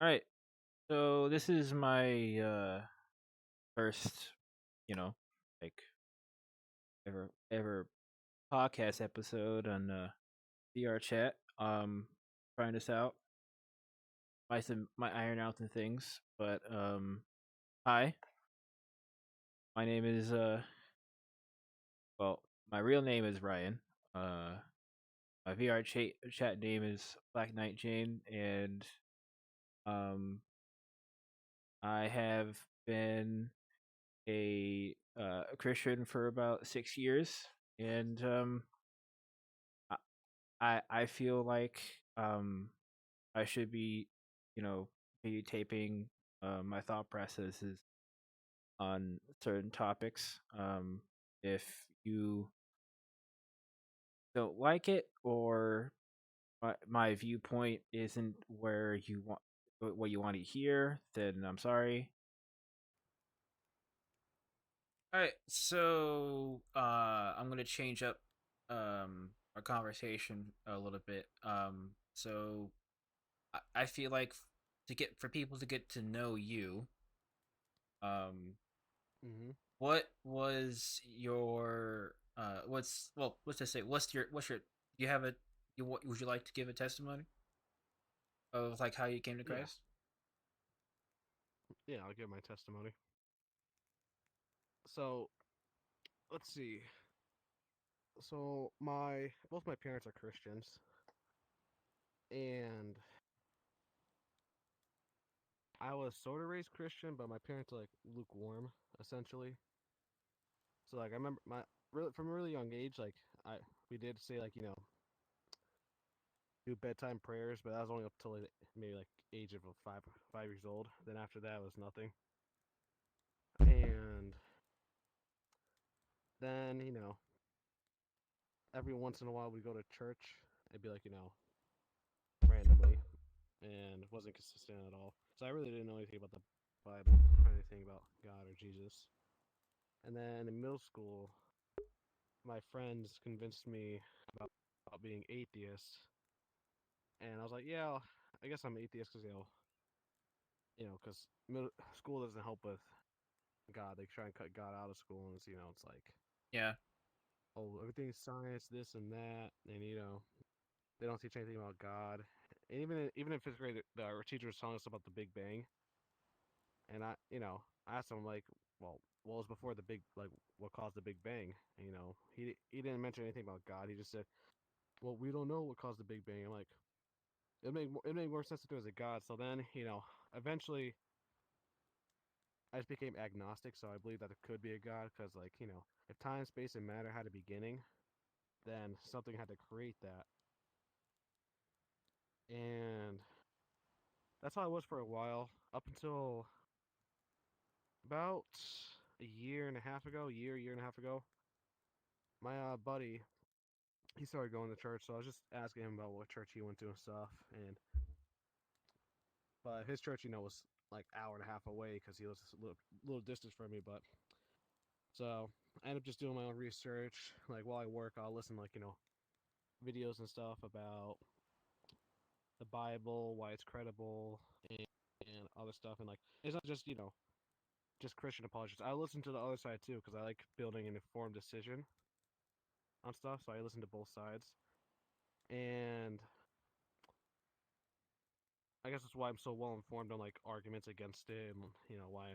All right. So this is my first, you know, like ever podcast episode on VR chat. Trying this out. Might iron out some things, but hi. My name is well, my real name is Ryan. Uh my chat name is Black Knight Jane, and um I have been a Christian for about 6 years, and I I feel like um I should be, maybe taping my thought processes on certain topics. If you don't like it, or my viewpoint isn't where you want what you want to hear, then I'm sorry. All right, so I'm gonna change up our conversation a little bit. So I feel like to get for people to get to know you, um, hmm what was your what's to say? Do you have a you what would you like to give a testimony of like how you came to Yeah, Christ? yeah, I'll give my testimony. So let's see. So my both my parents are Christians, and I was sort of raised Christian, but my parents are like lukewarm, essentially. So like I remember my really from a really young age, like I we did say like do bedtime prayers, but that was only up till like, maybe like age of 5 years old. Then after that was nothing. And then every once in a while we go to church. It'd be like randomly, and wasn't consistent at all. So I really didn't know anything about the Bible or anything about God or Jesus. And then in middle school, my friends convinced me about, about being atheist, and I was like, yeah, I guess I'm atheist because because middle school doesn't help with God. They try and cut God out of school, and it's like, Yeah, oh, everything's science, this and that, and they don't teach anything about God. And even in fifth grade, our teacher was telling us about the Big Bang, and I asked him like, what was before the big like what caused the Big Bang? And, he didn't mention anything about God. He just said, well, we don't know what caused the Big Bang. I'm like, it made more sense to do as a God. So then eventually I just became agnostic. So I believe that it could be a God because if time, space, and matter had a beginning, then something had to create that. And that's how I was for a while, up until about a year and a half ago, year and a half ago. My buddy, he started going to church, so I was just asking him about what church he went to and stuff. But his church, was like hour and a half away because he was a little distance from me. But so I ended up just doing my own research. Like while I work, I'll listen like videos and stuff about the Bible, why it's credible, and other stuff. And like it's not just just Christian apologists. I listen to the other side too because I like building an informed decision on stuff. So I listen to both sides, and I guess that's why I'm so well informed on like arguments against it, and why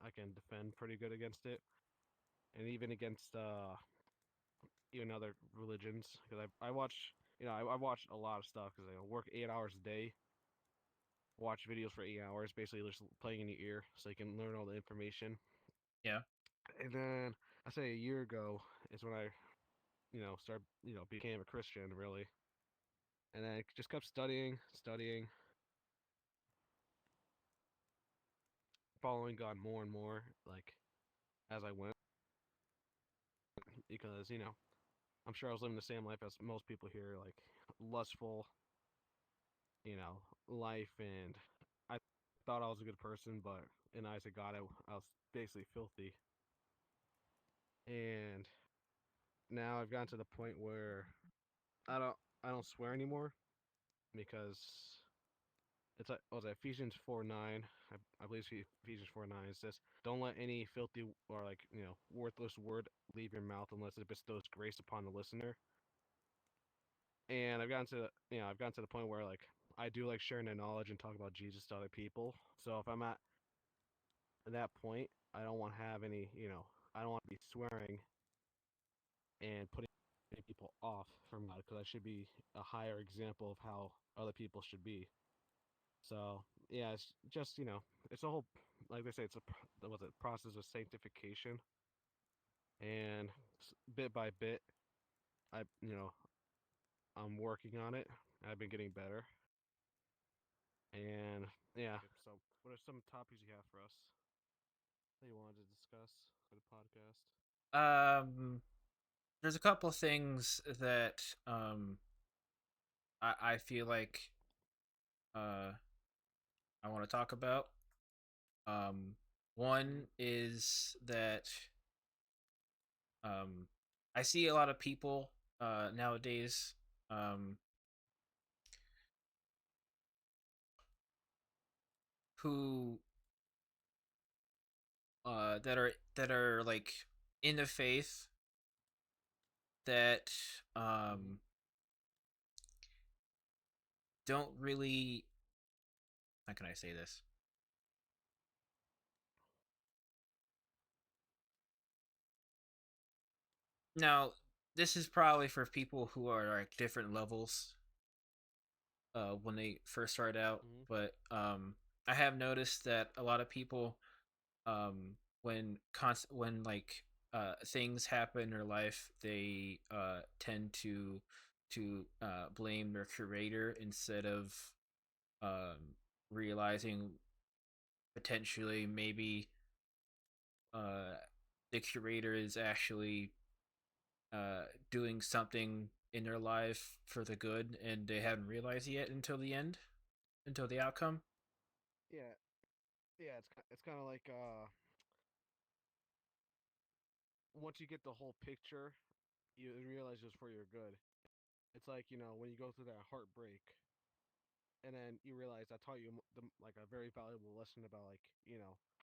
I can defend pretty good against it, and even against even other religions because I watch I watch a lot of stuff because I work 8 hours a day, watch videos for 8 hours, basically just playing in your ear so you can learn all the information. yeah. And then I say a year ago is when I start became a Christian really, and then I just kept studying, following God more and more like as I went because I'm sure I was living the same life as most people here, like lustful, life, and I thought I was a good person, but in the eyes of God, I was basically filthy. And now I've gotten to the point where I don't I don't swear anymore because it's like was it Ephesians 4:9? I believe Ephesians 4:9. It says, "Don't let any filthy or like worthless word leave your mouth unless it bestows grace upon the listener." And I've gotten to the point where like I do like sharing the knowledge and talk about Jesus to other people. So if I'm at that point, I don't want to have any, I don't want to be swearing and putting people off from God because I should be a higher example of how other people should be. So yeah, it's just it's a whole like they say it's a what's it process of sanctification, and bit by bit, I'm working on it. I've been getting better, and yeah. So, what are some topics you have for us that you wanted to discuss for the podcast? Um, there's a couple of things that I feel like uh I want to talk about. Um, Mm-hmm. one is that um I see a lot of people nowadays um who that are like in the faith that Mm-hmm. um don't really, how can I say this? Now, this is probably for people who are like different levels when they first start out, Mm-hmm. but I have noticed that a lot of people when like things happen in their life, they tend to blame their creator instead of um, realizing potentially maybe uh, the curator is actually doing something in their life for the good, and they haven't realized it yet until the end, until the outcome. Yeah, yeah. It's kind of like once you get the whole picture, you realize it's for your good. It's like when you go through that heartbreak, and then you realize I taught you like a very valuable lesson about like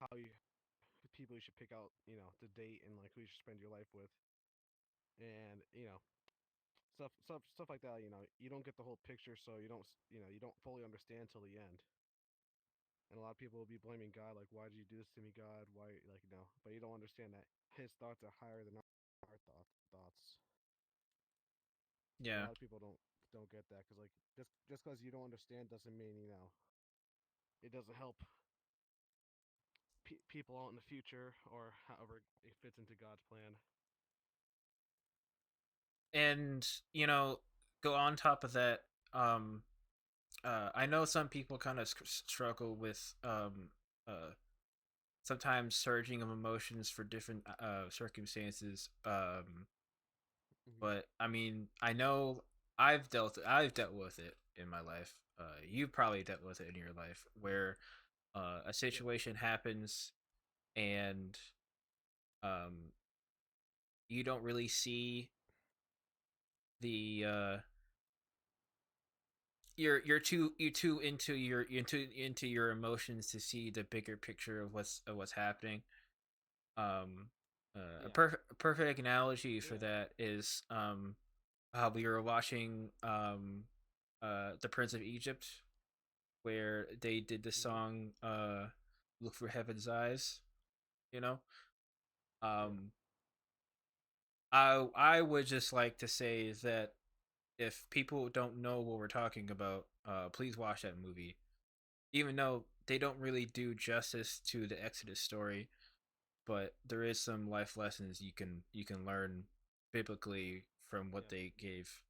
how you the people you should pick out to date and like who you should spend your life with, and stuff like that. You don't get the whole picture, so you don't fully understand till the end. And a lot of people will be blaming God, like, why did you do this to me, God? Why, like, but you don't understand that His thoughts are higher than our thoughts. And a Yeah. lot of people don't get that because like just because you don't understand doesn't mean it doesn't help people out in the future or however it fits into God's plan. And you know, go on top of that. Um, I know some people kind of struggle with sometimes surging of emotions for different circumstances. Hmm. But I mean, I know I've dealt with it in my life. You've probably dealt with it in your life where a Yeah. situation happens and um, you don't really see the you're too into your emotions to see the bigger picture of what's happening. Um, Yeah. a perfect analogy for Yeah. that is how we were watching the Prince of Egypt, where they did the Hmm. song "Look for Heaven's Eyes." You know, Yeah. um, I would just like to say that if people don't know what we're talking about, please watch that movie. Even though they don't really do justice to the Exodus story, but there is some life lessons you can learn biblically from what Yeah. they gave.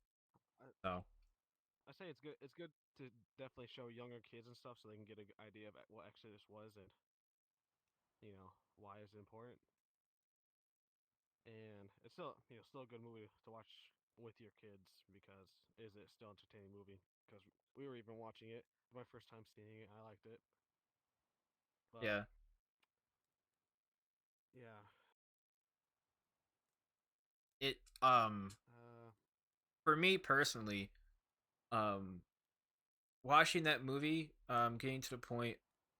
I, So I say it's good. It's good to definitely show younger kids and stuff so they can get an idea of what Exodus was and why it's important. And it's still still a good movie to watch with your kids because it is a still entertaining movie because we were even watching it my first time seeing it. I liked it, but yeah, yeah, it uh, for me personally, um watching that movie, getting to the point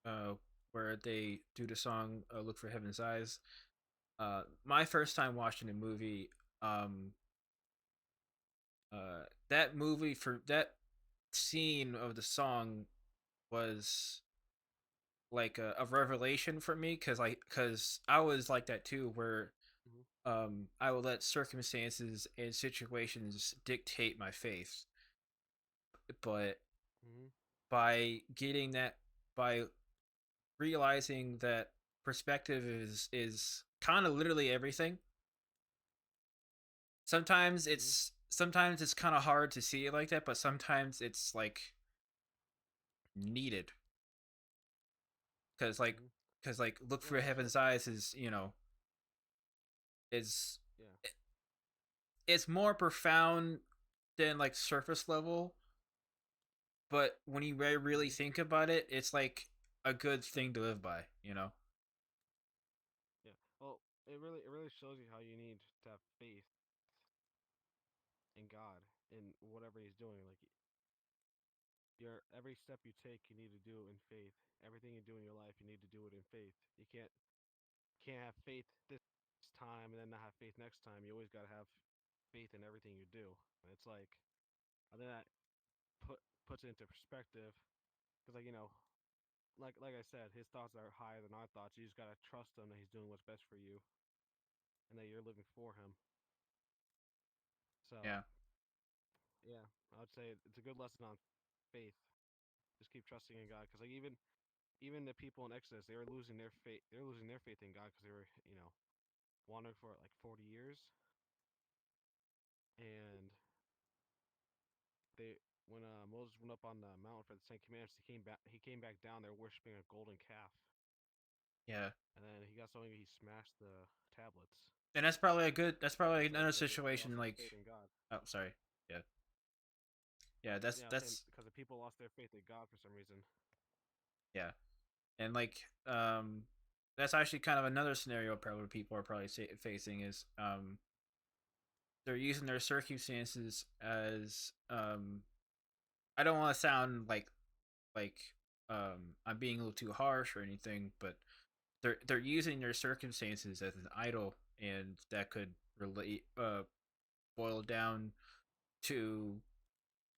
uh where they do the song "Look for Heaven's Eyes." My first time watching the movie, um, that movie for that scene of the song was like a revelation for me because I was like that too, where Hmm. I would let circumstances and situations dictate my faith, but Hmm. by getting that by realizing that perspective is kind of literally everything. Hmm. Sometimes it's kind of hard to see it like that, but sometimes it's like needed because Hmm. look Yeah, for that's what. heaven's eyes is is Yeah. it's more profound than like surface level, but when you really Hmm. think about it, it's like a good thing to live by, Yeah. Well, it really shows you how you need to have faith in God in whatever He's doing. Like your every step you take, you need to do in faith. Everything you do in your life, you need to do it in faith. You can't have faith this time and then not have faith next time. You always got to have faith in everything you do. And it's like I think that puts it into perspective because like I said, his thoughts are higher than our thoughts. You just gotta trust him that he's doing what's best for you and that you're living for him. So yeah, yeah, I would say it's a good lesson on faith. Just keep trusting in God because like even the people in Exodus, they were losing their faith. They were losing their faith in God because they were wandering for like 40 years, and they when Moses went up on the mountain for the Ten Commandments, he came back. He came back down there worshiping a golden calf, yeah. and then he got so angry he smashed the tablets. And that's probably It's like another because they situation lost their like, faith in God. oh, sorry. Yeah. Yeah, that's Yeah, I was saying that's because the people lost their faith in God for some reason. yeah. And like that's actually kind of another scenario probably people are probably facing is they're using their circumstances as I don't want to sound like I'm being a little too harsh or anything, but they're using their circumstances as an idol, and that could relate boil down to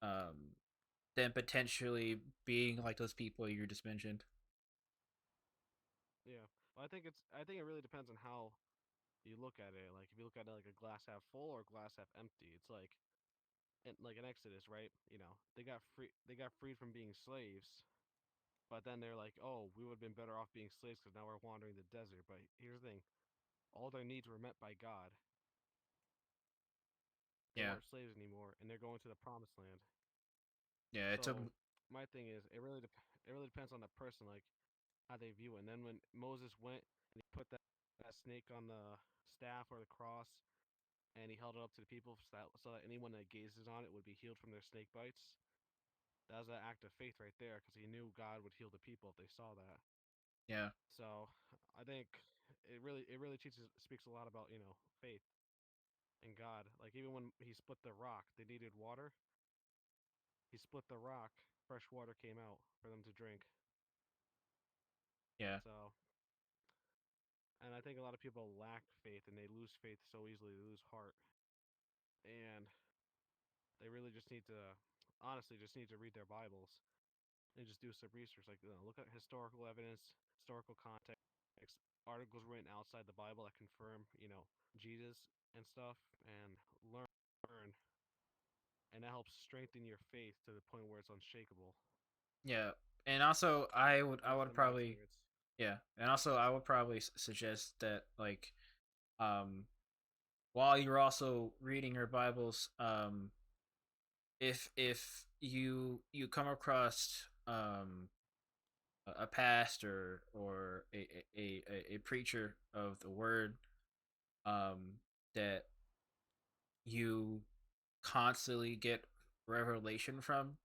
um them potentially being like those people you just mentioned. Yeah, well, I think it really depends on how you look at it. Like if you look at it like a glass half full or glass half empty, it's like in Exodus, right? They got freed from being slaves, but then they're like, oh, we would have been better off being slaves because now we're wandering the desert. But here's the thing: all their needs were met by God. They Yeah, weren't slaves anymore, and they're going to the promised land. yeah. It took So my thing is, it really depends on the person, like how they view it. And then when Moses went and he put that snake on the staff or the cross, and he held it up to the people so that anyone that gazes on it would be healed from their snake bites. That was an act of faith right there because he knew God would heal the people if they saw that. yeah, So I think it really speaks a lot about faith in God. Like even when he split the rock, they needed water. He split the rock, fresh water came out for them to drink. yeah, So and I think a lot of people lack faith and they lose faith so easily. They lose heart, and they really just need to honestly just need to read their Bibles and just do some research. Like look at historical evidence, historical context, articles written outside the Bible that confirm Jesus and stuff, and learn, and that helps strengthen your faith to the point where it's unshakable. yeah. And also, I That's would been my probably experience. yeah, and also I would probably suggest that like um while you're also reading your Bibles, if you come across a pastor or a preacher of the word um that you constantly get revelation from,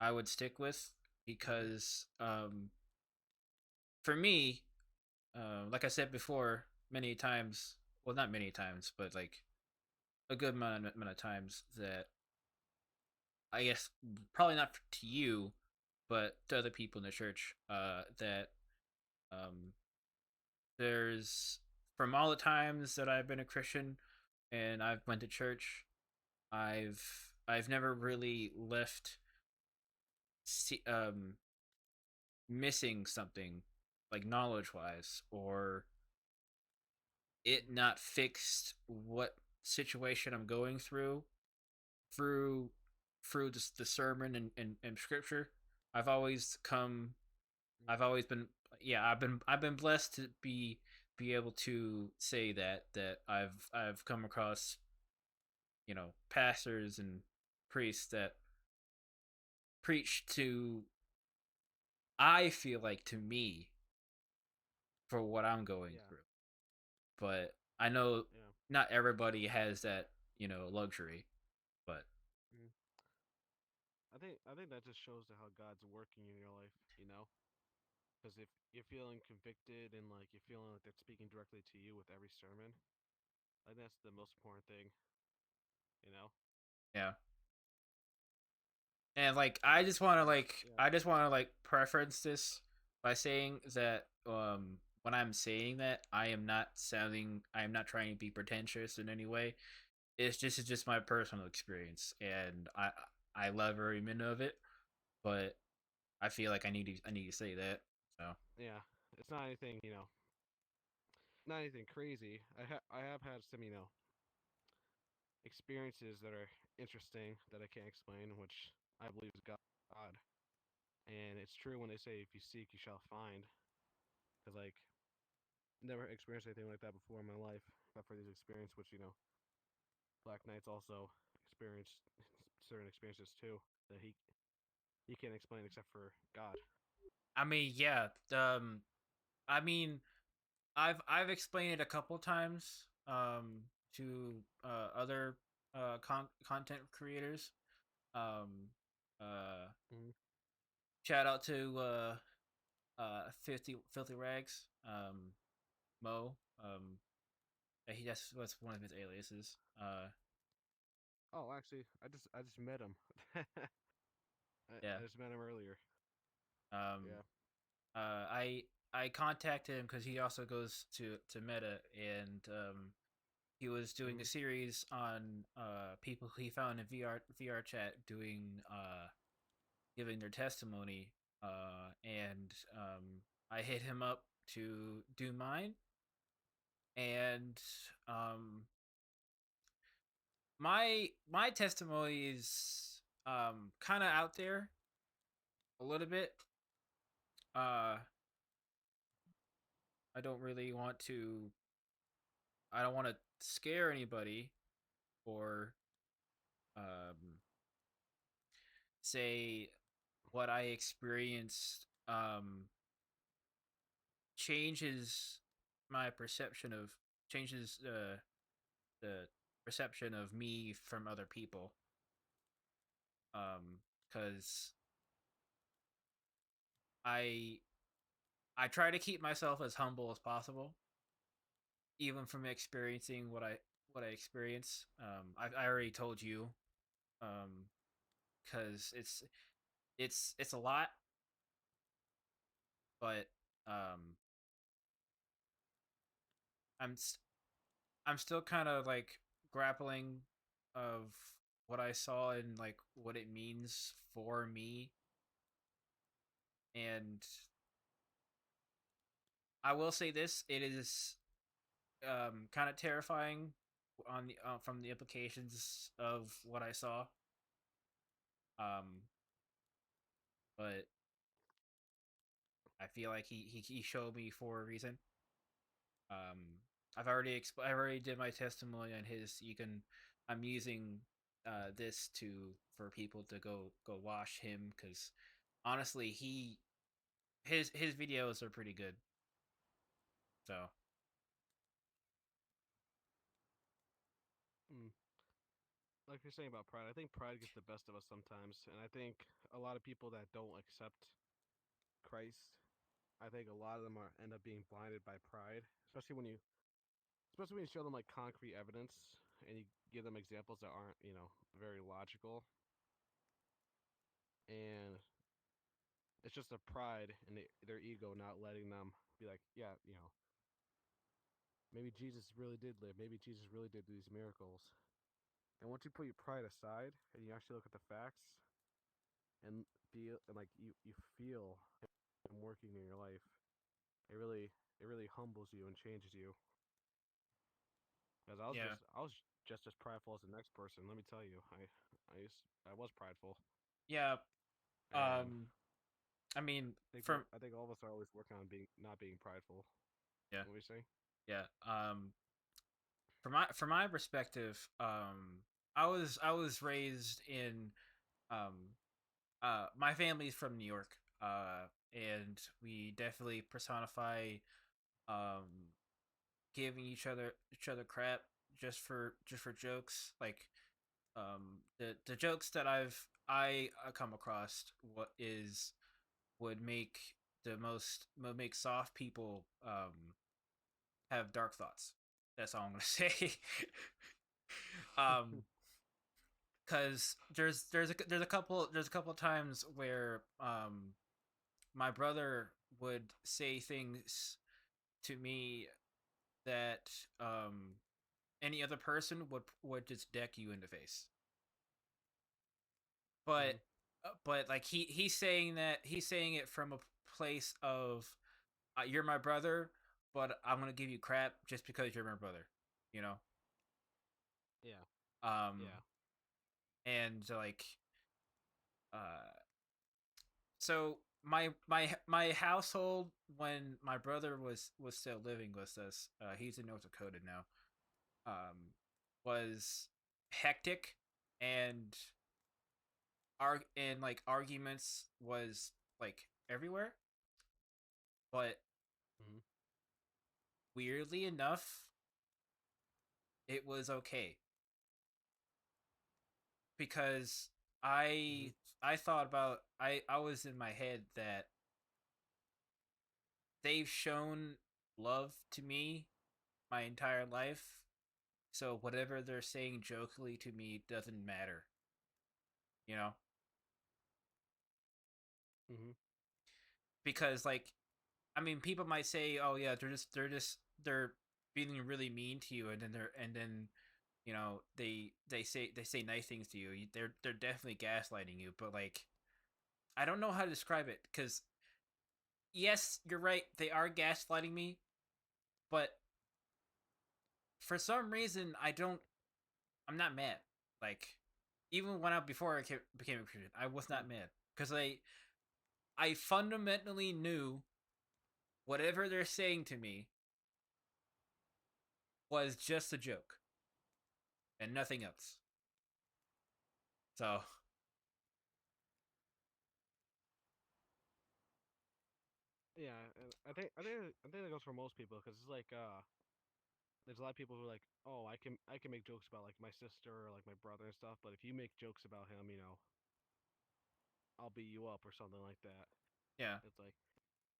I would stick with Hmm. because for me, like I said before, many times, well, not many times, but like a good amount of times that I guess probably not to you, but to other people in the church, that um, there's from all the times that I've been a Christian and I've went to church, I've never really left missing something like knowledge wise, or it not fixed what situation I'm going through through the sermon and scripture. I've always come I've Mm. always been yeah, I've been blessed to be able to say that I've come across, pastors and priests that preach to, I feel like, to me, for what I'm going Yeah, through. But I know yeah. not everybody has that, luxury. But Mm. I think that just shows how God's working in your life, you know? Because if you're feeling convicted and like you're feeling like they're speaking directly to you with every sermon, I think that's the most important thing, you know? yeah. And like I just want to Because like yeah, I just want to like preference this by saying that when I'm saying that, I am not trying to be pretentious in any way. It's just my personal experience, and I love every minute of it, but I feel like I need to say that. So yeah, it's not anything, not anything crazy. I have had some, experiences that are interesting that I can't explain, which I believe is God. And it's true when they say, if you seek, you shall find. Because, like, never experienced anything like that before in my life, but for these experiences, which, Black Knights also experienced certain experiences too that he can't explain except for God. I mean, yeah, I mean, I've explained it a couple times to other content creators. Um, uh, Mm-hmm. Shout out to 50 Filthy Rags, Mo. That's one of his aliases. Oh, actually, I just met him. Yeah. I just met him earlier. Um, Yeah. I contacted him because he also goes to Meta, and he was doing a Mm-hmm. series on people he found in VR chat doing giving their testimony, and I hit him up to do mine, and um, my testimony is kind of out there a little bit. Uh, I don't really want to. I don't want to scare anybody or um, say what I experienced changes my perception of changes the perception of me from other people. Because I I try to keep myself as humble as possible, even from experiencing what I experience. I already told you, because it's a lot, but um, I'm s- I'm still kind of like grappling of what I saw and like what it means for me. And I will say this: it is kind of terrifying on the from the implications of what I saw. Um, but I feel like he showed me for a reason. Um, I already did my testimony on his. I'm using this to for people to go watch him, because honestly his videos are pretty good. So Mm. Like you're saying about pride, I think pride gets the best of us sometimes, and I think a lot of people that don't accept Christ, I think a lot of them are end up being blinded by pride, especially when you show them like concrete evidence and you give them examples that aren't, very logical. and it's just a pride in their ego not letting them be like, yeah, maybe Jesus really did live. Maybe Jesus really did do these miracles. And once you put your pride aside and you actually look at the facts and feel and like you feel him working in your life, it really humbles you and changes you. Because Yeah. I was just as prideful as the next person. Let me tell you, I was prideful, Yeah. and I mean, from I think all of us are always working on being not being prideful. yeah, What we say? yeah. From my perspective, I was raised in um my family's from New York, and we definitely personify um giving each other crap just for jokes. Like the jokes that I come across what is would make would make soft people have dark thoughts. That's all I'm gonna say. um because there's a couple of times where my brother would say things to me that any other person would just deck you in the face. But Hmm. but like he's saying it from a place of you're my brother, but I'm gonna give you crap just because you're my brother, you know. Yeah, Um, yeah. and like uh, so my household when my brother was still living with us, he's in North Dakota now. Um, was hectic and like arguments was like everywhere, but Hmm. weirdly enough, it was okay because Hmm. I I thought about I was in my head that they've shown love to me my entire life, so whatever they're saying jokingly to me doesn't matter, you know? Hmm. Because like I mean people might say, "Oh yeah, they're being really mean to you," and then they say nice things to you. They're definitely gaslighting you, but like I don't know how to describe it because yes, you're right. They are gaslighting me, but for some reason, I'm not mad. Like even when I before became a Christian, I was not mad because I fundamentally knew whatever they're saying to me was just a joke and nothing else. So Yeah, and I think that goes for most people because it's like there's a lot of people who are like, oh, I can make jokes about like my sister or like my brother and stuff, but if you make jokes about him, I'll beat you up or something like that. yeah, It's like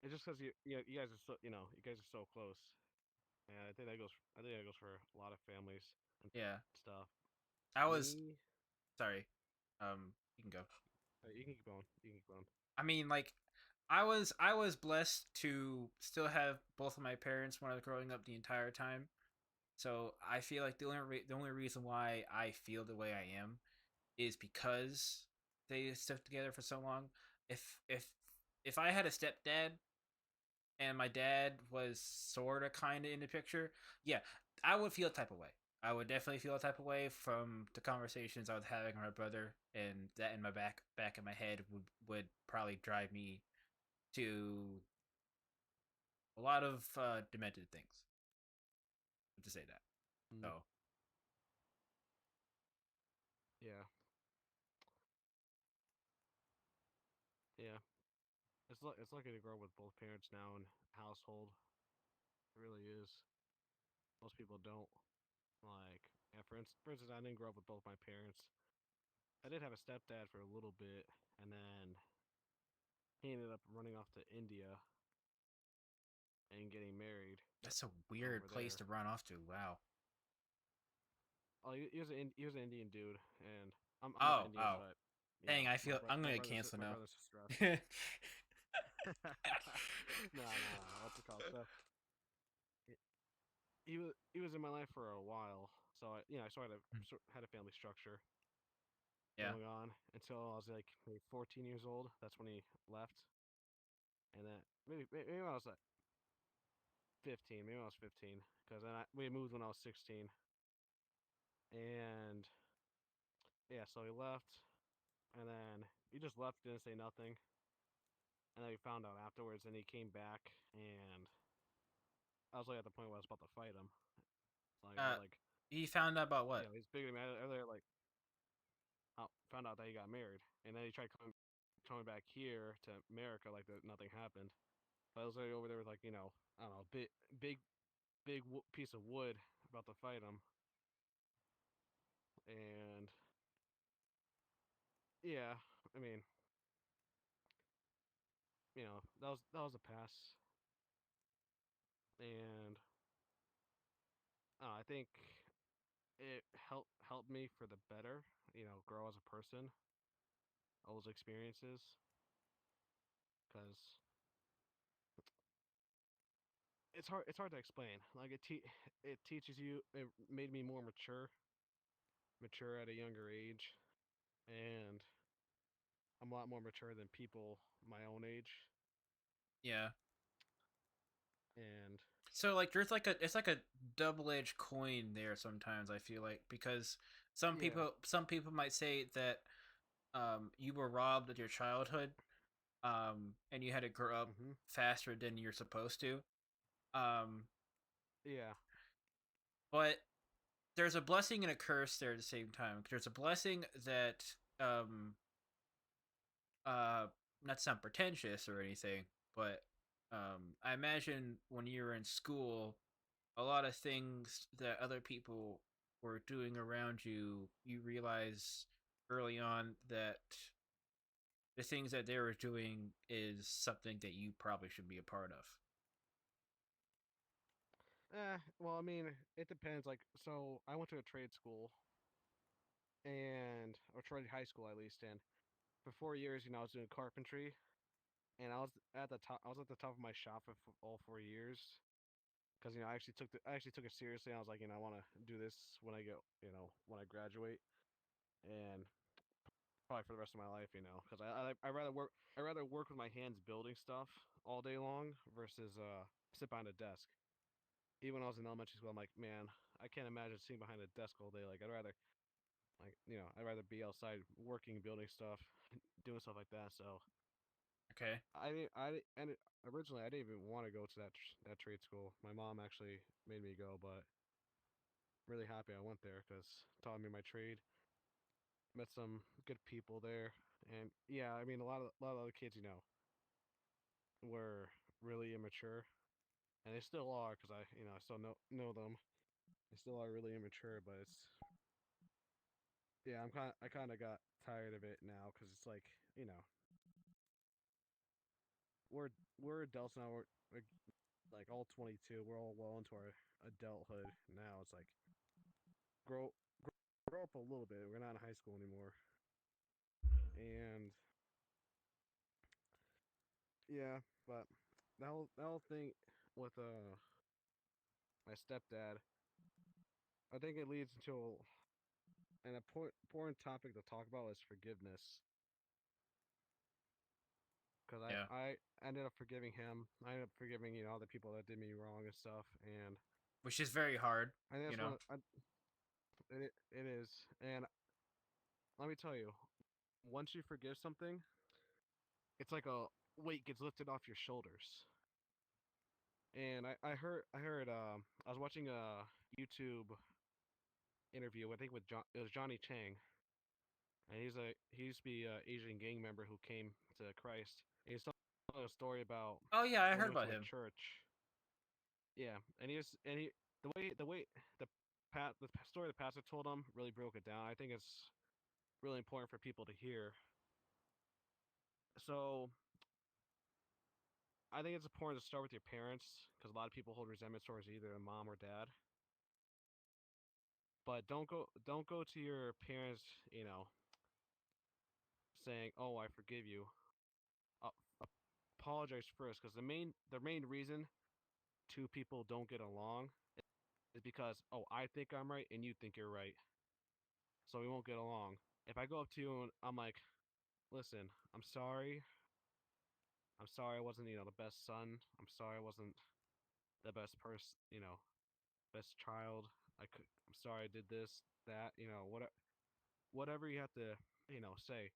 it's just because you guys are so you guys are so close, and I think that goes for a lot of families and yeah. stuff. I was Me, sorry. You can go. you can keep going. You can keep going. I mean, like, I was blessed to still have both of my parents when I was growing up the entire time. So I feel like the only reason why I feel the way I am is because they stuck together for so long. If if if I had a stepdad and my dad was sort of kind of in the picture, yeah, I would feel a type of way. I would definitely feel a type of way from the conversations I was having with my brother, and that in my back of my head would probably drive me to a lot of demented things. To say that, Mm, so yeah, yeah. It's lucky to grow up with both parents now in household. It really is. Most people don't. Like, yeah, for instance, I didn't grow up with both my parents. I did have a stepdad for a little bit, and then he ended up running off to India and getting married that's a over weird place there. to run off to. Wow. Oh, he was an Indian dude, and I'm not Oh, Indian, oh, but Dang, I feel I'm My gonna brother's cancel my now. brother's stressed. No. What's it called? So he he was in my life for a while. So I had a family structure Yeah. going on until I was like maybe 14 years old. That's when he left, and then maybe when I was like 15. Maybe when I was 15, because we moved when I was 16, and yeah, so he left, and then he just left, didn't say nothing, and then we found out afterwards, and he came back, and I was like at the point where I was about to fight him. Like I Uh, was like, he found out about what? he's bigger than me. Like found out that he got married, and then he tried coming back here to America like that nothing happened. But I was like over there with like I don't know big piece of wood about to fight him, and yeah, I mean that was a pass, and I think it helped me for the better, grow as a person. All those experiences, because it's hard to explain. Like it teaches you. It made me more mature at a younger age, and I'm a lot more mature than people my own age. Yeah. And So like there's like a it's like a double-edged coin there sometimes I feel like because yeah, some people might say that you were robbed of your childhood and you had to grow up hmm faster than you're supposed to. Um yeah, but there's a blessing and a curse there at the same time. There's a blessing that uh not sound pretentious or anything, but I imagine when you were in school a lot of things that other people were doing around you, you realize early on that the things that they were doing is something that you probably should be a part of. well, I mean, it depends. Like, so I went to a trade school or trade high school at least, and for 4 years, I was doing carpentry, and I was at the top. I was at the top of my shop for all 4 years because I actually took it seriously. I was like, I want to do this when I get when I graduate, and probably for the rest of my life, because I rather work with my hands building stuff all day long versus sit behind a desk. Even when I was in elementary school, I'm like, man, I can't imagine sitting behind a desk all day. Like I'd rather be outside working, building stuff, doing stuff like that. So Okay. and originally I didn't even want to go to that trade school. My mom actually made me go, but really happy I went there because taught me my trade. Met some good people there, and yeah, I mean a lot of other kids, were really immature, and they still are because I still know them. They still are really immature, but it's yeah, I kind of got tired of it now because it's like you know we're we're adults now. We're like all 22. We're all well into our adulthood now. It's like grow grow up a little bit. We're not in high school anymore, and yeah, but that whole thing with my stepdad, I think it leads into an important topic to talk about is forgiveness. Because Yeah. I ended up forgiving him. I ended up forgiving all the people that did me wrong and stuff. And Which is very hard, I think you that's know. it is. And let me tell you, once you forgive something, it's like a weight gets lifted off your shoulders. And I heard I was watching a YouTube interview I think with it was Johnny Chang, and he used to be a Asian gang member who came to Christ. And he's telling a story about Oh yeah, I when he heard went about to a him. church. Yeah, and he the way the story the pastor told him really broke it down. I think it's really important for people to hear. So I think it's important to start with your parents because a lot of people hold resentment towards either a mom or dad. But don't go to your parents, saying, "Oh, I forgive you." Uh, Apologize first, because the main reason two people don't get along is because, oh, I think I'm right and you think you're right, so we won't get along. If I go up to you and I'm like, "Listen, I'm sorry I wasn't the best son. I'm sorry I wasn't the best person, best child. I'm sorry I did this, that, whatever you have to, say.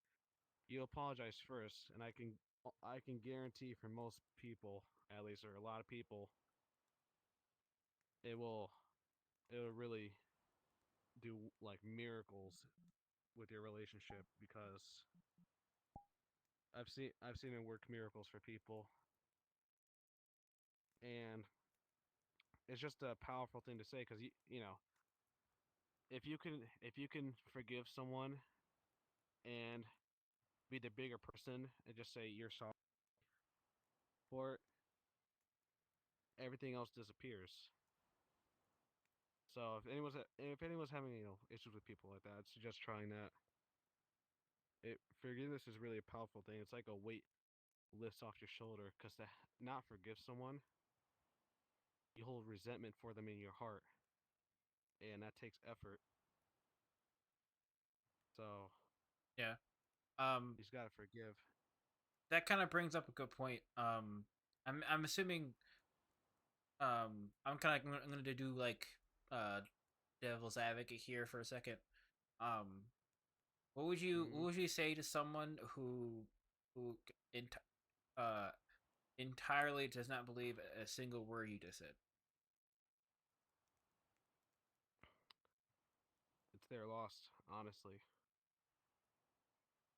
You apologize first, and I can guarantee for most people, at least, or a lot of people, it will it will really do like miracles with your relationship, because I've seen it work miracles for people, and it's just a powerful thing to say, because if you can forgive someone and be the bigger person and just say you're sorry for it, everything else disappears. So if anyone's having issues with people like that, I'd suggest trying that. Forgiveness is really a powerful thing. It's like a weight lifts off your shoulder, because to not forgive someone, you hold resentment for them in your heart, and that takes effort. So Yeah. Um, you just gotta forgive. that kind of brings up a good point. I'm assuming I'm kind of I'm gonna do like uh devil's advocate here for a second. Um, what Hmm. would you say to someone who ent- uh entirely does not believe a single word you just said? It's their loss. Honestly,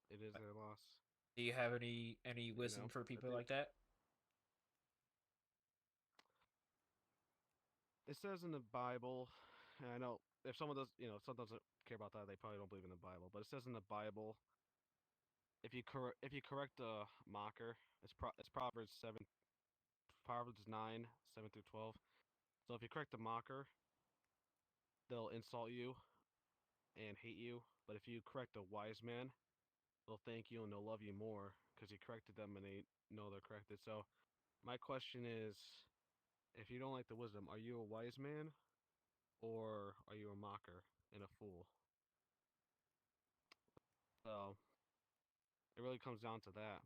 it is their loss. Do you have any wisdom for I people think like that? it says in the Bible, and I know if someone doesn't care about that, they probably don't believe in the Bible. But it says in the Bible, if you correct a mocker, it's Proverbs 9:7 through 12. So if you correct a mocker, they'll insult you and hate you. But if you correct a wise man, they'll thank you and they'll love you more, because you corrected them and they know they're corrected. So my question is, if you don't like the wisdom, are you a wise man or are you a mocker and a fool? So it really comes down to that.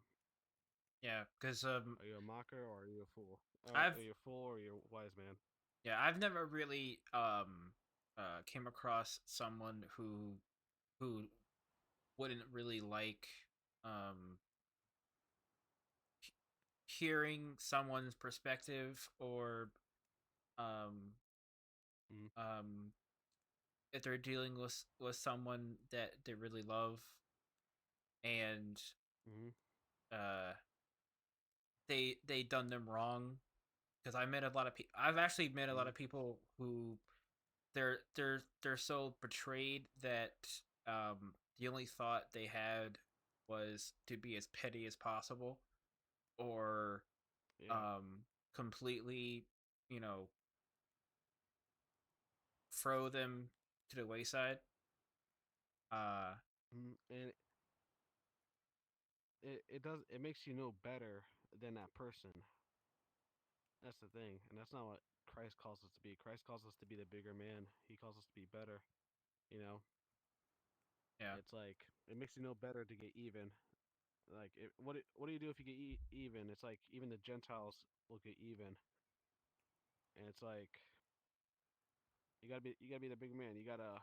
Yeah, because Are you a mocker or are you a fool? Are I've you a fool or are you a wise man? yeah I've never really came across someone who wouldn't really like um hearing someone's perspective or um Mm-hmm. um if they're dealing with someone that they really love and Mm-hmm. uh they done them wrong, because I met a lot of people. I've actually met a lot Mm-hmm. of people who they're so betrayed that the only thought they had was to be as petty as possible, or Yeah. um completely, you know, throw them to the wayside. uh And it makes you know better than that person. That's the thing, and that's not what Christ calls us to be. Christ calls us to be the bigger man. He calls us to be better. You know, yeah, it's like it makes you know better to get even. Like, what do you do if you get even? It's like even the Gentiles will get even, and it's like you gotta be the big man. You gotta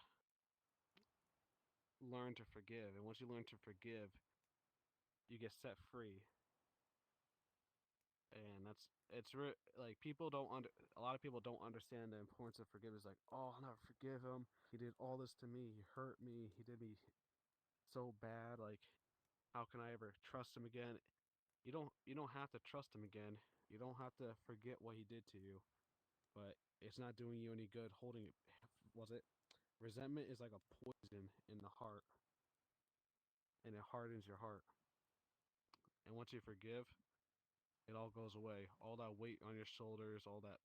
learn to forgive, and once you learn to forgive, you get set free. And like people don't under a lot of people don't understand the importance of forgiveness. Like, oh, I'll never forgive him. He did all this to me. He hurt me. He did me so bad. Like, how can I ever trust him again? You don't have to trust him again. You don't have to forget what he did to you. But it's not doing you any good holding it. Was it? Resentment is like a poison in the heart, and it hardens your heart. And once you forgive, it all goes away. All that weight on your shoulders, all that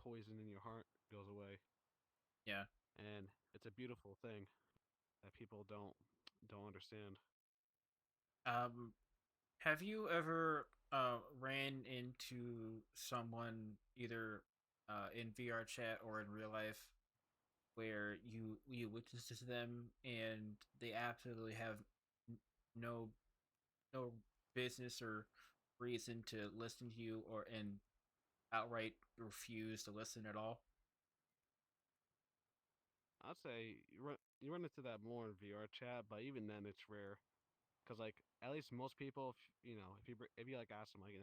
poison in your heart goes away, yeah, and it's a beautiful thing that people don't understand. Um, have you ever ran into someone either in VR chat or in real life where you witnessed to them and they absolutely have no no business or reason to listen to you or and outright refuse to listen at all? I'd say you run into that more in VR chat, but even then it's rare. Cause like at least most people, if you like ask them like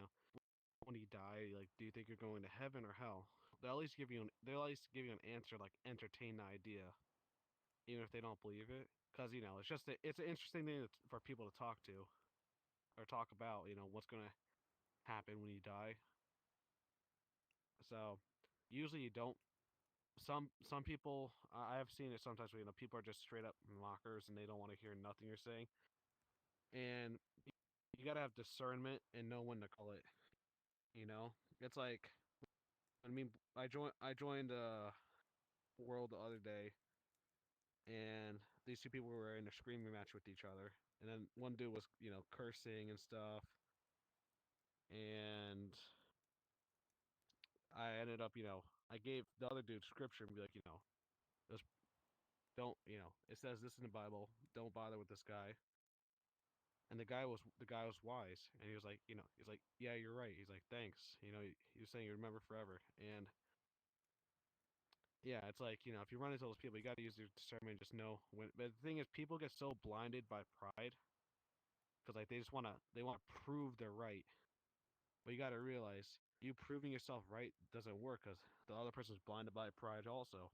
when you die, like do you think you're going to heaven or hell? They'll at least give you an answer like entertain the idea, even if they don't believe it. Cause it's an interesting thing for people to talk to or talk about. What's gonna happen when you die. So usually you don't. Some people I have seen it sometimes where people are just straight up mockers and they don't want to hear nothing you're saying. And you gotta have discernment and know when to call it. It's like I mean I joined World the other day, and these two people were in a screaming match with each other, and then one dude was cursing and stuff, and I ended up I gave the other dude scripture and be like just don't it says this in the Bible, don't bother with this guy. And the guy was wise, and he was like, he's like, yeah, you're right. He's like, thanks. He was saying you remember forever, and yeah, it's like if you run into those people, you got to use your discernment and just know when. But the thing is, people get so blinded by pride because like they want to prove they're right. But you got to realize you proving yourself right doesn't work because the other person's blinded by pride also,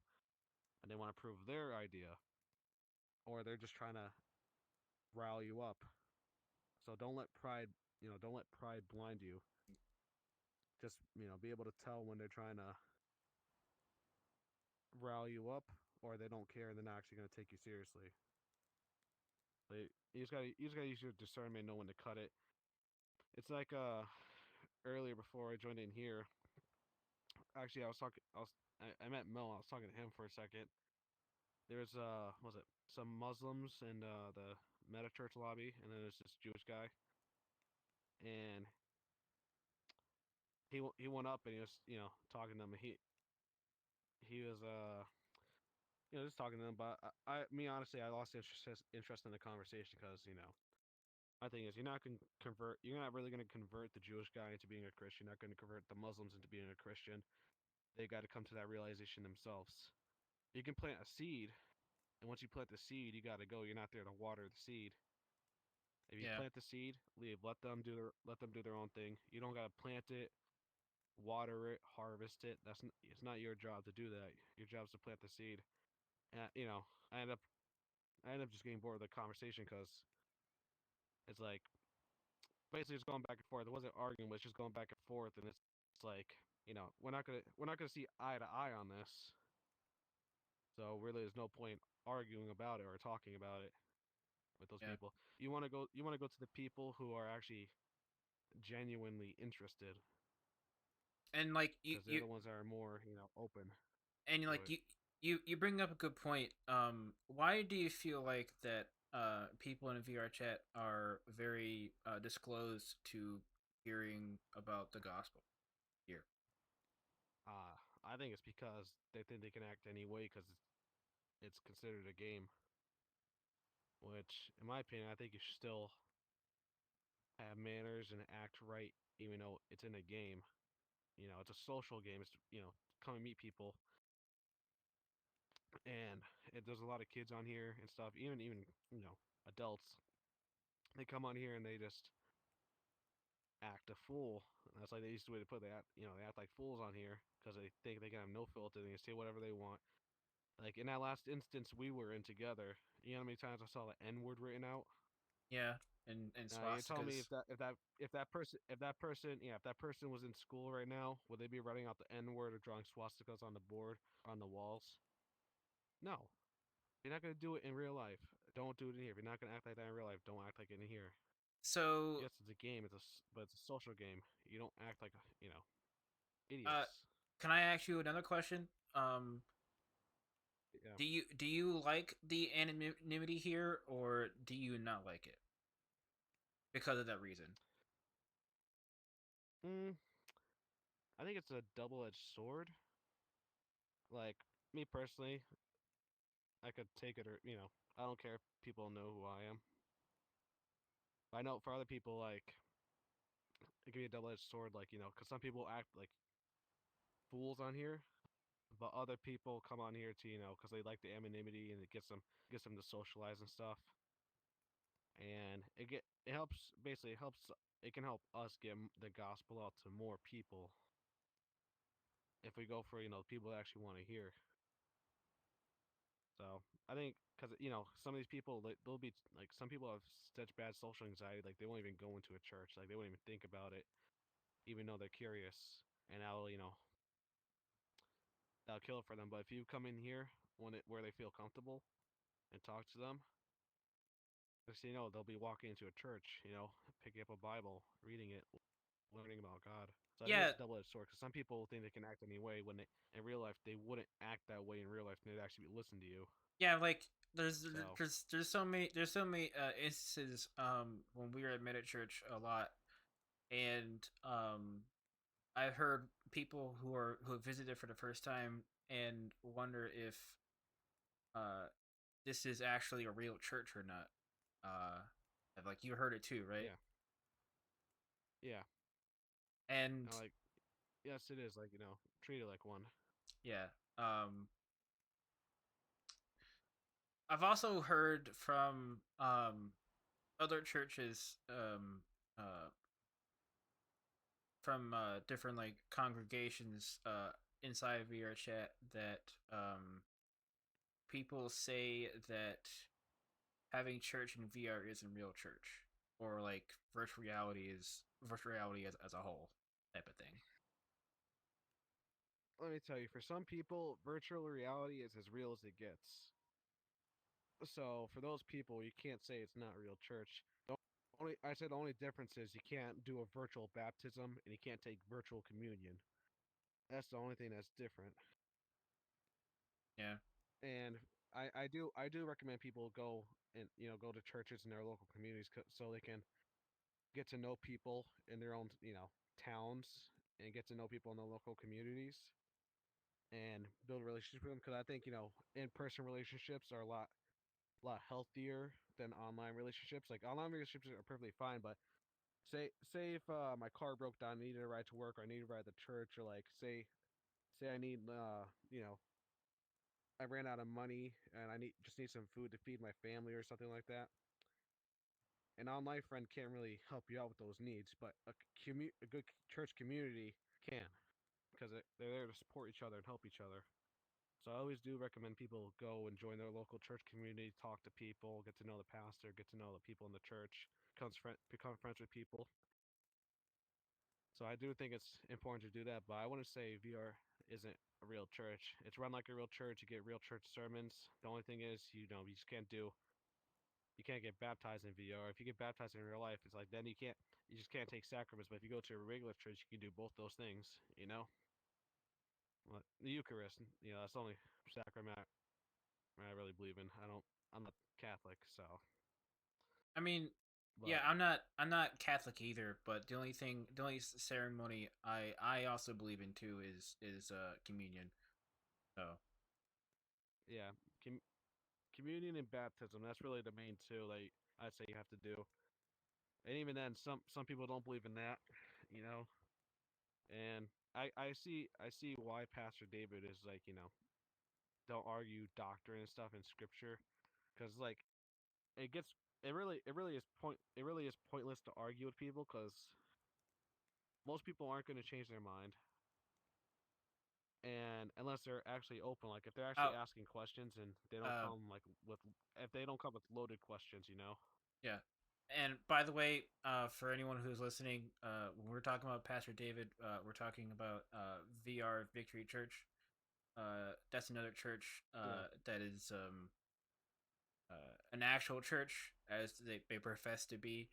and they want to prove their idea, or they're just trying to rile you up. So don't let pride blind you. Just be able to tell when they're trying to rile you up, or they don't care and they're not actually going to take you seriously. You just gotta use your discernment and know when to cut it. It's like earlier before I joined in here. Actually, I met Mel. I was talking to him for a second. There's was it some Muslims in the Meta Church lobby, and then there's this Jewish guy, and he went up and he was talking to them. He was just talking to them. But me honestly, I lost interest in the conversation because my thing is you're not really gonna convert the Jewish guy into being a Christian. You're not gonna convert the Muslims into being a Christian. They got to come to that realization themselves. You can plant a seed, and once you plant the seed, you got to go. You're not there to water the seed. If you Yeah. plant the seed, leave. Let them do their own thing. You don't got to plant it, water it, harvest it. It's not your job to do that. Your job is to plant the seed. And I end up I end up just getting bored of the conversation because it's like basically just going back and forth. It wasn't arguing, but it's just going back and forth, and it's like we're not gonna see eye to eye on this. So really, there's no point arguing about it or talking about it with those Yeah. people. You want to go to the people who are actually genuinely interested And like because they're the ones that are more open to like it. you bring up a good point. Why do you feel like that people in VR chat are very disclosed to hearing about the gospel here? I think it's because they think they can act any way because it's considered a game. Which, in my opinion, I think you should still have manners and act right, even though it's in a game. It's a social game. It's come and meet people, and there's a lot of kids on here and stuff. Even adults. They come on here and they just act a fool. That's like the easiest way to put it. They act like fools on here because they think they can have no filter. They can say whatever they want. Like in that last instance we were in together, you know how many times I saw the N word written out? Yeah, and Now you tell me if swastikas. that person was in school right now, would they be writing out the N word or drawing swastikas on the board or on the walls? No. If you're not gonna do it in real life, don't do it in here. If you're not gonna act like that in real life, don't act like it in here. So, Yes, it's a game. But it's a social game. You don't act like uh, idiots. can I ask you another question? Yeah. Do you like the anonymity here, or do you not like it? because of that reason. Mm, I think it's a double-edged sword. Like me personally, I could take it or I don't care if people know who I am. I know for other people, like it can be a double-edged sword. Like because some people act like fools on here, but other people come on here to because they like the anonymity and it gets them to socialize and stuff. And it helps basically it can help us get the gospel out to more people if we go for people that actually want to hear. So I think because some of these people they'll be like some people have such bad social anxiety like they won't even go into a church, like they won't even think about it even though they're curious, and that'll kill it for them. But if you come in here where they feel comfortable and talk to them, just they'll be walking into a church, picking up a Bible, reading it, learning about God. So I think Yeah, it's a double-edged sword because some people think they can act any way when in real life they wouldn't act that way in real life and they'd actually listen to you. yeah, like there's So there's there's so many instances when we were at Meta Church a lot, and I've heard people who have visited for the first time and wonder if uh this is actually a real church or not. Uh, like you heard it too, right? yeah, yeah, And like yes, it is like treat it like one. yeah, um, I've also heard from other churches from different like congregations inside VR chat that people say that having church in VR isn't real church, or like virtual reality as a whole type of thing. Let me tell you, for some people, virtual reality is as real as it gets. So for those people, you can't say it's not real church. I said the only difference is you can't do a virtual baptism and you can't take virtual communion. That's the only thing that's different. Yeah, And I do recommend people go and go to churches in their local communities so they can get to know people in their own towns and get to know people in the local communities and build a relationship with them because I think in-person relationships are a lot healthier than online relationships. Like online relationships are perfectly fine, but say if my car broke down, I needed a ride to work, or I needed a ride to church, or like say I need I ran out of money and I need some food to feed my family or something like that. An online friend can't really help you out with those needs, but a good church community can because they're there to support each other and help each other. So I always do recommend people go and join their local church community, talk to people, get to know the pastor, get to know the people in the church, become friends with people. So I do think it's important to do that, but I wouldn't say VR isn't a real church. It's run like a real church. You get real church sermons. The only thing is, you can't get baptized in VR. If you get baptized in real life, it's like then you just can't take sacraments. But if you go to a regular church, you can do both those things. The Eucharist, that's the only sacrament I really believe in. I'm not Catholic, so, I mean, yeah, but I'm not Catholic either, but the only ceremony I also believe in too is communion. So yeah, com- communion and baptism, that's really the main two. Like I'd say you have to do. And even then, some people don't believe in that, you know. And I see why Pastor David is like don't argue doctrine and stuff in scripture, because like it gets it really is pointless to argue with people because most people aren't going to change their mind, and unless they're actually open, like if they're uh actually asking questions and they don't uh come like with if they don't come with loaded questions. yeah. And by the way, for anyone who's listening, when we're talking about Pastor David, we're talking about VR Victory Church. That's another church Yeah, that is an actual church, as they profess to be.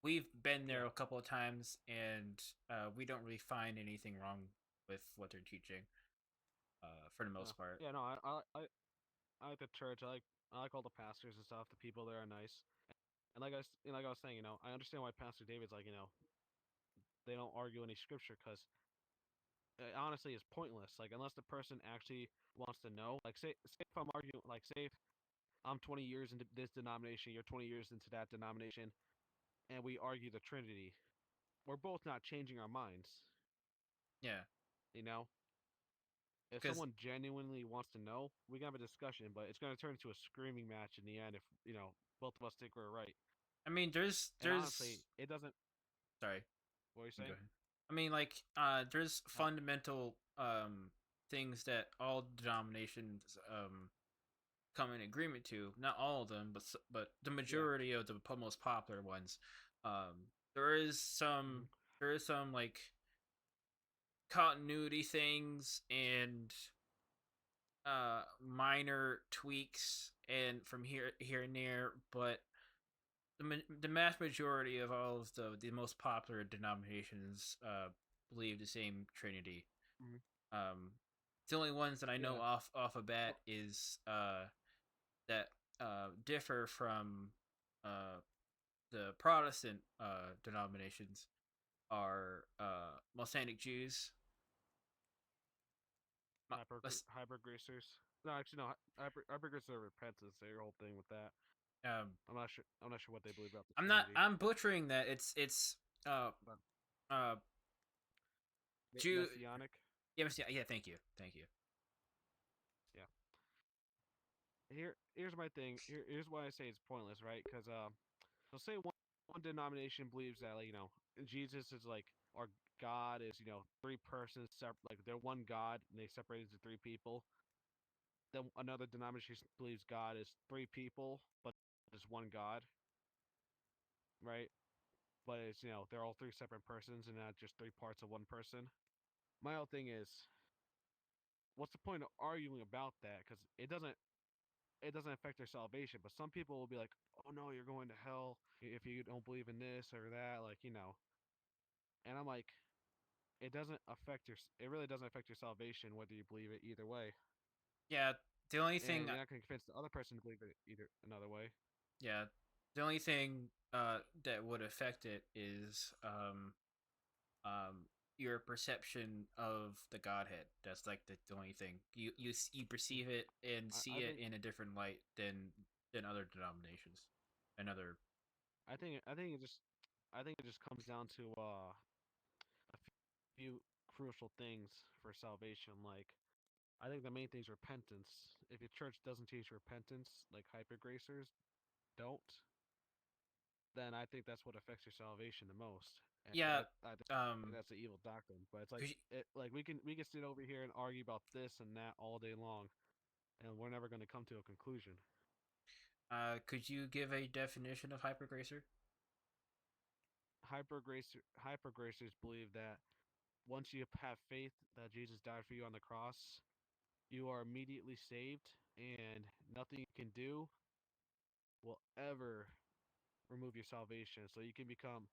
We've been there yeah, a couple of times, and we don't really find anything wrong with what they're teaching, for the most part. yeah. No, I like the church. I like all the pastors and stuff. The people there are nice. And like I was saying, I understand why Pastor David's like, they don't argue any scripture because honestly, it's pointless. Like unless the person actually wants to know. Like say if I'm arguing, like say if I'm 20 years into this denomination, you're 20 years into that denomination, and we argue the Trinity, we're both not changing our minds. Yeah, You know, if because someone genuinely wants to know, we can have a discussion, but it's going to turn into a screaming match in the end if both of us think we're right. I mean, And honestly, there's it doesn't. sorry, What are you you can go saying? ahead. I mean, like, there's Uh, fundamental things that all denominations come in agreement to. Not all of them, but the yeah. majority of the most popular ones. There is Hmm. some like continuity things and minor tweaks and from here and there, but the mass majority of all of the most popular denominations believe the same Trinity. Hmm. Um, the only ones that I know Yeah. off a bat Well, is that differ from uh, the Protestant denominations are Messianic Jews. hyper gracers. No, actually, no. Hyper gracers are repentance. Their whole thing with that. Um, I'm not sure. I'm not sure what they believe about the I'm not. Trinity, I'm butchering that. It's uh but uh Jew. messianic. Yeah, yeah. Thank you. Thank you. Yeah. Here's my thing. Here's why I say it's pointless, right? Because so say one denomination believes that like, Jesus is like our God is three persons like they're one God and they separate into three people. Then another denomination believes God is three people, but it's one God, right? But it's they're all three separate persons and not just three parts of one person. My whole thing is, what's the point of arguing about that? Because it doesn't affect their salvation. But some people will be like, "Oh no, you're going to hell if you don't believe in this or that," like And I'm like, it really doesn't affect your salvation whether you believe it either way, Yeah. The only and thing. you're not going to convince the other person to believe it either another way. Yeah. The only thing that would affect it is um your perception of the Godhead. That's like the only thing you Mm. perceive it and see I it think in a different light than other denominations and other. I think it just comes down to a few crucial things for salvation. Like I think the main thing is repentance. If your church doesn't teach repentance, like hyper gracers don't, then I think that's what affects your salvation the most. And Yeah. I think Um. that's an evil doctrine. But it's like Could you, we can sit over here and argue about this and that all day long, and we're never going to come to a conclusion. could you give a definition of hypergracer? Hyper gracers believe that once you have faith that Jesus died for you on the cross, you are immediately saved, and nothing you can do will ever remove your salvation. So you can become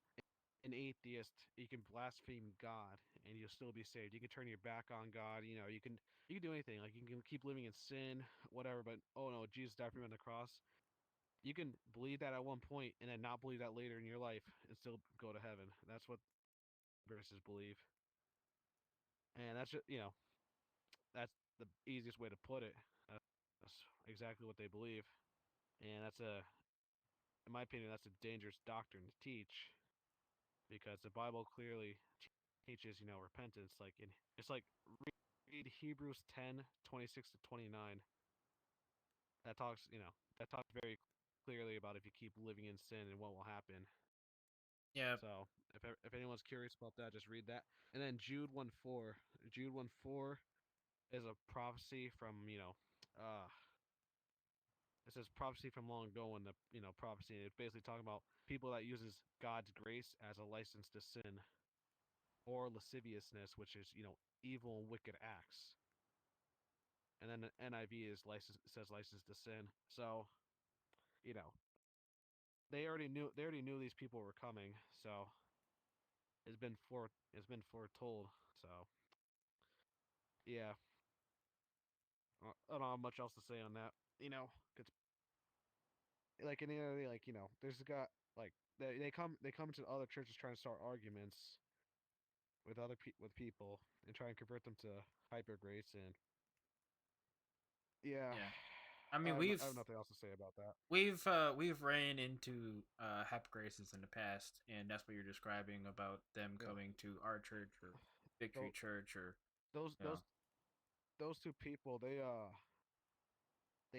an atheist, you can blaspheme God, and you'll still be saved. You can turn your back on God. You can do anything. Like you can keep living in sin, whatever. But oh no, Jesus died for me on the cross. You can believe that at one point and then not believe that later in your life and still go to heaven. That's what verses believe, and that's just that's the easiest way to put it. That's exactly what they believe, and in my opinion, that's a dangerous doctrine to teach because the Bible clearly teaches, repentance. It's like read Hebrews 10:26 to 29. That talks very clearly about if you keep living in sin and what will happen. Yeah. So if anyone's curious about that, just read that. And then Jude 1:4. Jude 1:4 is a prophecy from it says prophecy from long ago in the prophecy. And it's basically talking about people that uses God's grace as a license to sin or lasciviousness, which is evil and wicked acts. And then the NIV is license says license to sin. So you know they already knew these people were coming. So it's been foretold. So yeah, I don't have much else to say on that. It's like in the other day, like there's got like they come to other churches trying to start arguments with with people and try and convert them to hyper grace and yeah, Yeah. I mean, I have nothing else to say about that. we've ran into Hep Graces in the past, and that's what you're describing about them Yeah, coming to our church or Victory those Church or those you know. those those two people they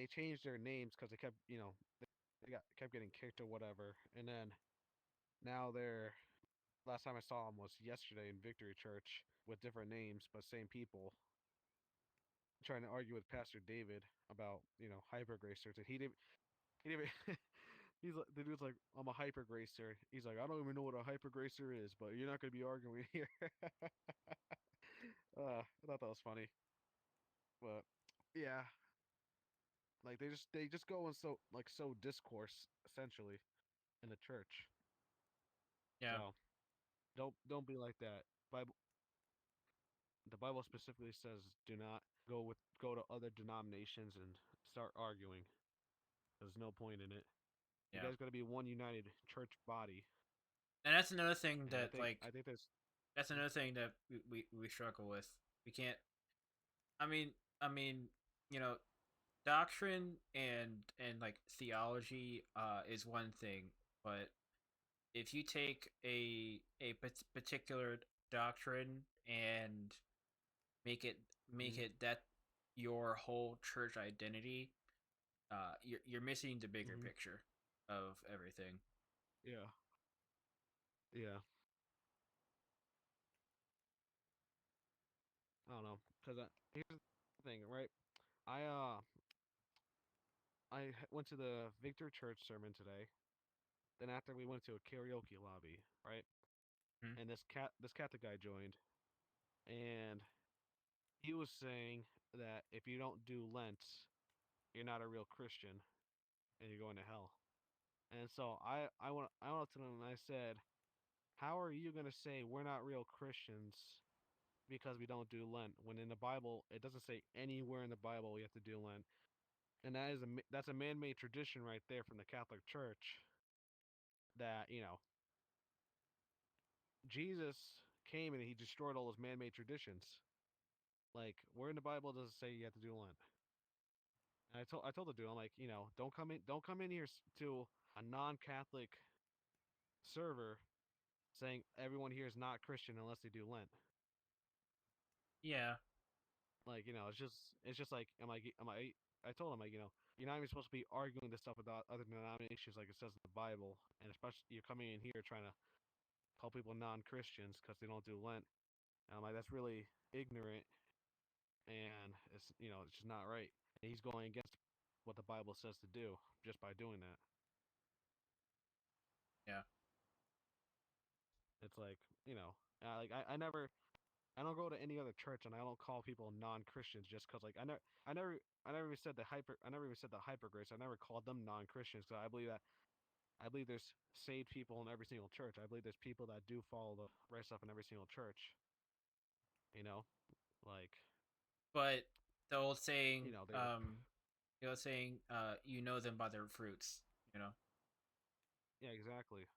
changed their names because they kept they got kept getting kicked or whatever, and then now they're last time I saw them was yesterday in Victory Church with different names but same people trying to argue with Pastor David about hyper gracers, and he didn't he's like the dude's like I'm a hyper gracer. He's like I don't even know what a hyper gracer is, but you're not gonna be arguing here. I thought that was funny, but yeah, like they just go and so discourse essentially in the church. Yeah, So don't be like that. Bible the Bible specifically says do not go to other denominations and start arguing. There's no point in it. You yeah. guys got to be one united church body, And that's another thing and that like there's that's another thing that we struggle with. We can't. I mean, I mean, you know, doctrine and like theology is one thing, but if you take a particular doctrine and make mm, it that your whole church identity, you're missing the bigger mm, picture of everything. yeah, yeah. I don't know, cause here's the thing, right? I uh went to the Victor Church sermon today. Then after we went to a karaoke lobby, right? Hmm? And this Catholic guy joined, and he was saying that if you don't do Lent, you're not a real Christian, and you're going to hell. And so I went up to him and I said, how are you gonna say we're not real Christians because we don't do Lent when in the Bible it doesn't say anywhere in the Bible we have to do Lent, and that's a man-made tradition right there from the Catholic Church that Jesus came and he destroyed all those man-made traditions. Like where in the Bible does it say you have to do Lent? And I told the dude I'm like don't come in here to a non-Catholic server saying everyone here is not Christian unless they do Lent. Yeah, Like it's just like I told him like you're not even supposed to be arguing this stuff about other denominations like it says in the Bible, and especially you're coming in here trying to call people non-Christians because they don't do Lent. And I'm like that's really ignorant, and it's just not right. And he's going against what the Bible says to do just by doing that. yeah. It's like I don't go to any other church and I don't call people non-Christians just because like I never even said I never even said the hyper grace. I never called them non-Christians because I believe there's saved people in every single church. I believe there's people that do follow the right stuff in every single church. You know, like But the old saying, they're you know them by their fruits. You know. yeah, exactly.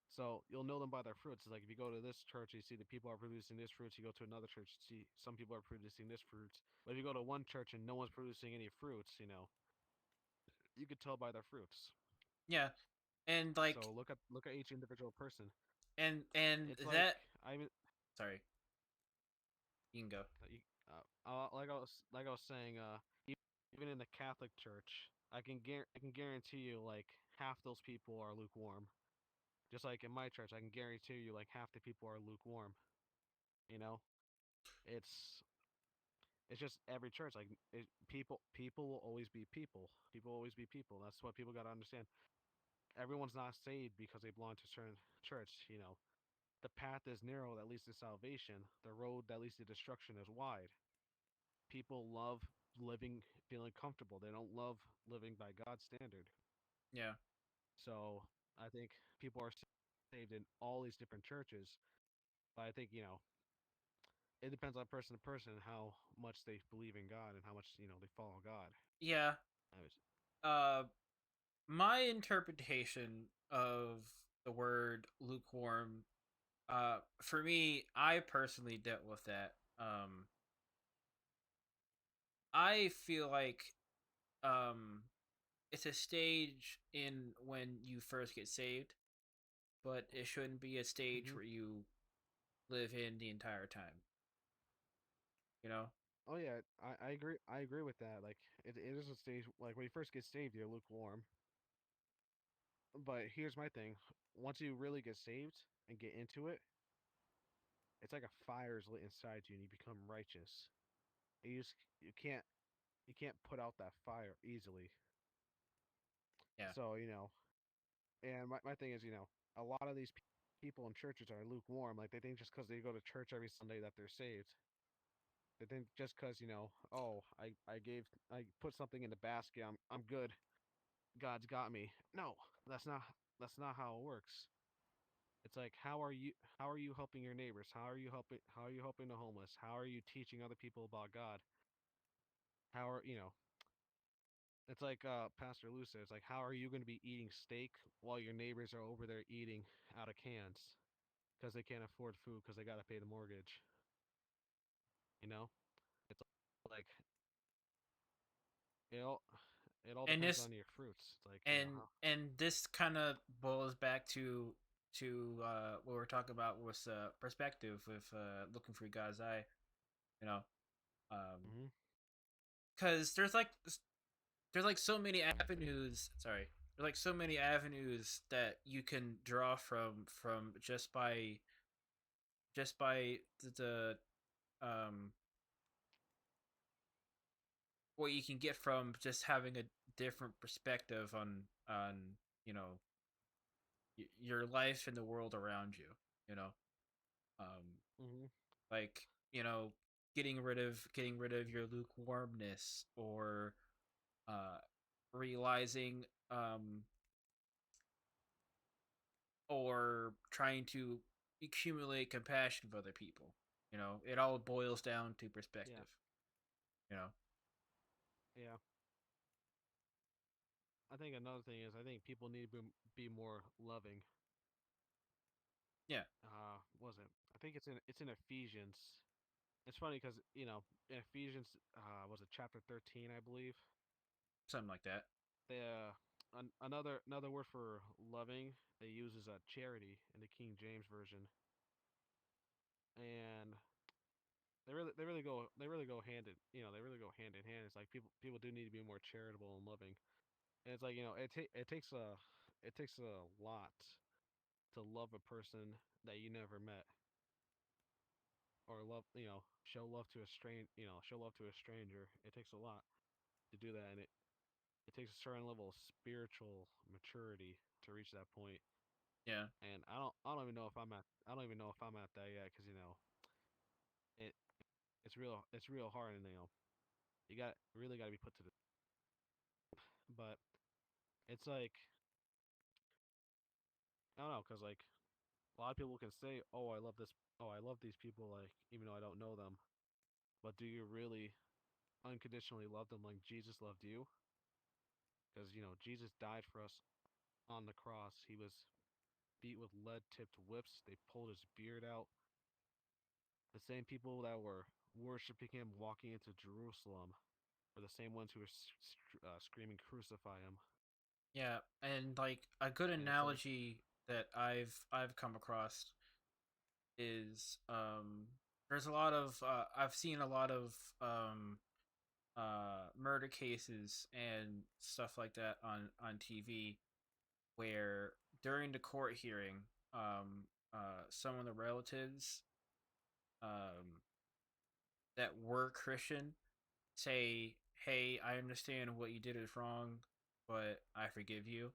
So you'll know them by their fruits. It's like if you go to this church, you see the people are producing this fruits. You go to another church, you see some people are producing this fruits. But if you go to one church and no one's producing any fruits, you could tell by their fruits. Yeah, and like So look at each individual person. and It's like that. I mean, Sorry, you can go. you, like I was saying, even in the Catholic Church, I can guarantee you like half those people are lukewarm. Just like in my church, I can guarantee you like half the people are lukewarm. You know, it's it's just every church people will always be people. People will always be people. That's what people got to understand. Everyone's not saved because they belong to a certain church. The path is narrow that leads to salvation. The road that leads to destruction is wide. People love living feeling comfortable. They don't love living by God's standard. Yeah, So I think people are saved in all these different churches. But I think, it depends on person to person how much they believe in God and how much, they follow God. yeah. I was, Uh, my interpretation of the word lukewarm, for me, I personally dealt with that. I feel like um, it's a stage in when you first get saved, but it shouldn't be a stage Hmm. where you live in the entire time. You know? Oh yeah, I agree. I agree with that. Like it is a stage like when you first get saved, you're lukewarm. But here's my thing: once you really get saved and get into it, it's like a fire is lit inside you, and you become righteous. And you can't you can't put out that fire easily. Yeah. So and my thing is, a lot of these people in churches are lukewarm. Like they think just because they go to church every Sunday that they're saved. They think just because oh, I put something in the basket, I'm good. God's got me. No, that's not that's not how it works. It's like how are you helping your neighbors? How are you helping the homeless? How are you teaching other people about God? How are it's like Pastor Lou says, like how are you going to be eating steak while your neighbors are over there eating out of cans because they can't afford food because they got to pay the mortgage, you know? It's like it all it all And depends this on your fruits. It's like, how and this kind of boils back to what we're talking about with perspective with looking through God's eye. You know, mhm. because there's like so many avenues. Sorry, there's like so many avenues that you can draw from just by the what you can get from just having a different perspective on you know your life and the world around you. You know, um, Mhm. like getting rid of your lukewarmness or uh, realizing or trying to accumulate compassion for other people. You know, it all boils down to Yeah. perspective. You know, Yeah. I think another thing is I think people need to be more loving. yeah, Was it? I think it's in Ephesians. It's funny because in Ephesians, was it chapter 13, I believe. something like that. The another word for loving they use is charity in the King James version, and they really go hand in hand. It's like people do need to be more charitable and loving, and it's like it takes a lot to love a person that you never met or show love to a stranger. It takes a lot to do that, and it takes a certain level of spiritual maturity to reach that point. Yeah, And I don't even know if I'm at that yet because it it's real hard, and you got really got to be put to the. But it's like I don't know because like a lot of people can say, oh I love these people, like even though I don't know them. But do you really unconditionally love them like Jesus loved you? Because Jesus died for us on the cross. He was beat with lead tipped whips. They pulled his beard out. The same people that were worshiping him walking into Jerusalem were the same ones who were screaming, "Crucify him!" yeah, and like a good And it's like, analogy that I've come across is there's a lot of I've seen a lot of murder cases and stuff like that on TV where during the court hearing some of the relatives um that were Christian say, "Hey, I understand what you did is wrong, but I forgive you."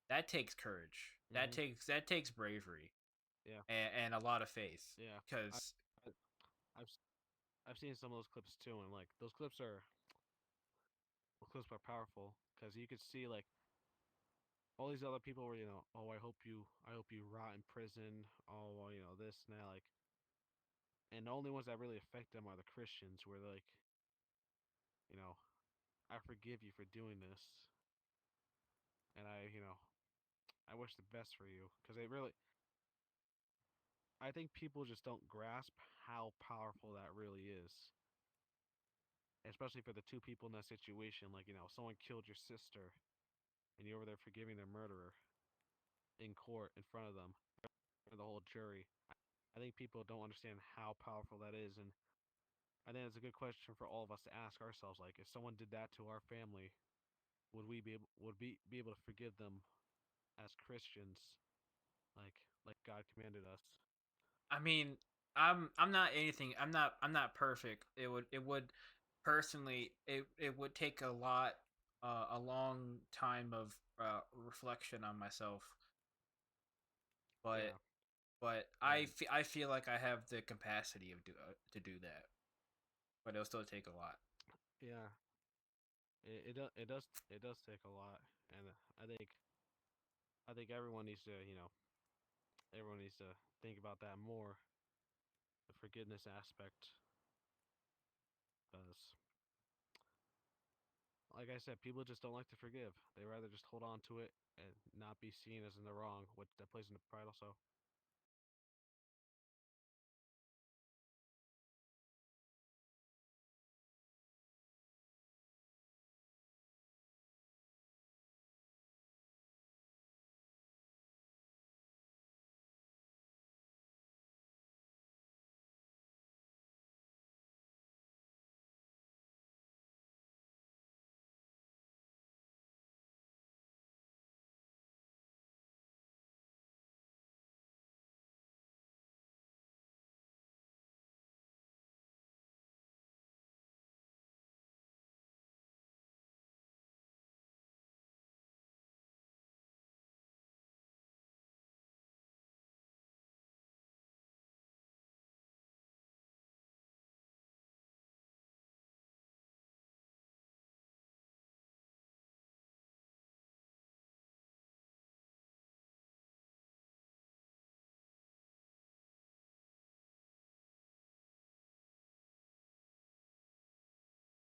That takes courage. hmm That takes bravery yeah, and a lot of faith yeah. I, because I I've I've seen some of those clips too, and like those clips are powerful because you could see like all these other people were oh I hope you rot in prison, oh well, this and that, like, and the only ones that really affect them are the Christians, where they're like, you know I forgive you for doing this. and I wish the best for you because they really. I think people just don't grasp how powerful that really is, especially for the two people in that situation. Like someone killed your sister, and you're over there forgiving their murderer in court in front of them, for the whole jury. I think people don't understand how powerful that is, and I think it's a good question for all of us to ask ourselves. Like, if someone did that to our family, would be able to forgive them as Christians, like God commanded us? I mean, I'm not anything. I'm not perfect. It would personally it would take a long time of reflection on myself, but Yeah, and I feel like I have the capacity to do that, but it'll still take a lot. yeah, it does take a lot, and I think everyone needs to think about that more, the forgiveness aspect, because like I said, people just don't like to forgive. They rather just hold on to it and not be seen as in the wrong, which that plays into pride also.